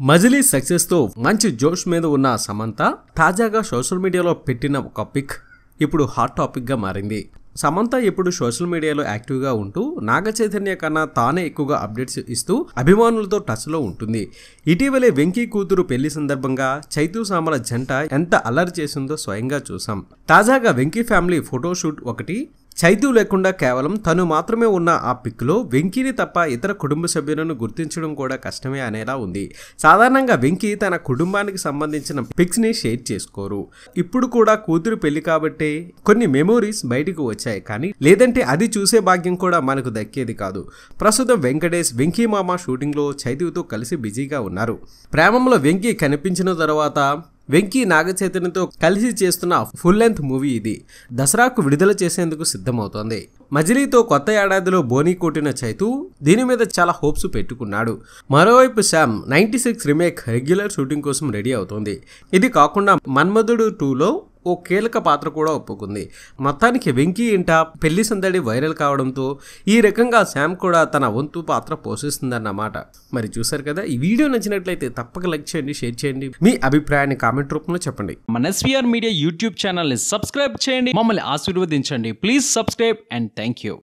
మజిలీ success తో మంచి జోష్ మీద ఉన్న సమంత తాజాగా సోషల్ మీడియాలో పెట్టిన ఒక పిక్ ఇప్పుడు హాట్ టాపిక్ గా మారింది. సమంత ఇప్పుడు సోషల్ మీడియాలో యాక్టివ్ గా ఉంటూ నాగ చైతన్య కన్నా తానే ఎక్కువగా అప్డేట్స్ ఇస్తూ అభిమానులతో టచ్ లో ఉంటుంది. ఇటీవలే వెంకీ కూతురు పెళ్లి సందర్భంగా చైతూ సామల జంట ఎంత అల్లరి చేసిందో స్వయంగా చూసాం. తాజాగా వెంకీ ఫ్యామిలీ ఫోటోషూట్ ఒకటి చైతూ లేకుండా కేవలం తను మాత్రమే ఉన్న ఆ పిక్ లో వెంకీని తప్ప ఇతర కుటుంబ సభ్యులను గుర్తించడం కూడా కష్టమే అనేలా ఉంది. సాధారణంగా వెంకీ తన కుటుంబానికి సంబంధించిన పిక్స్ ని షేర్ చేసుకోరు. ఇప్పుడు కూడా కూతురు పెళ్లి కాబట్టి కొన్ని మెమోరీస్ బయటకు వచ్చాయి, కానీ లేదంటే అది చూసే భాగ్యం కూడా మనకు దక్కేది కాదు. ప్రస్తుతం వెంకటేష్ వెంకీ మామ షూటింగ్ లో చైతూతో కలిసి బిజీగా ఉన్నారు. ప్రేమంలో వెంకీ కనిపించిన తర్వాత వెంకీ నాగ చైతన్యతో కలిసి చేస్తున్న ఫుల్ లెంత్ మూవీ ఇది దసరాకు విడుదల చేసేందుకు సిద్ధమవుతోంది. మజిలీతో కొత్త ఏడాదిలో బోనీ కొట్టిన చైతూ దీని మీద చాలా హోప్స్ పెట్టుకున్నాడు. మరోవైపు శామ్ 96 రీమేక్ రెగ్యులర్ షూటింగ్ కోసం రెడీ అవుతోంది. ఇది కాకుండా మన్మధుడు 2లో ఓ కీలక పాత్ర కూడా ఒప్పుకుంది. మొత్తానికి వెంకీ ఇంట పెళ్లి సందడి వైరల్ కావడంతో ఈ రకంగా శామ్ కూడా తన వంతు పాత్ర పోషిస్తుందన్నమాట. మరి చూసారు కదా, ఈ వీడియో నచ్చినట్లయితే తప్పక లైక్ చేయండి, షేర్ చేయండి, మీ అభిప్రాయాన్ని కామెంట్ రూపంలో చెప్పండి. మన ఎస్వీఆర్ మీడియా యూట్యూబ్ ఛానల్ని సబ్స్క్రైబ్ చేయండి, మమ్మల్ని ఆశీర్వదించండి. Please subscribe and thank you.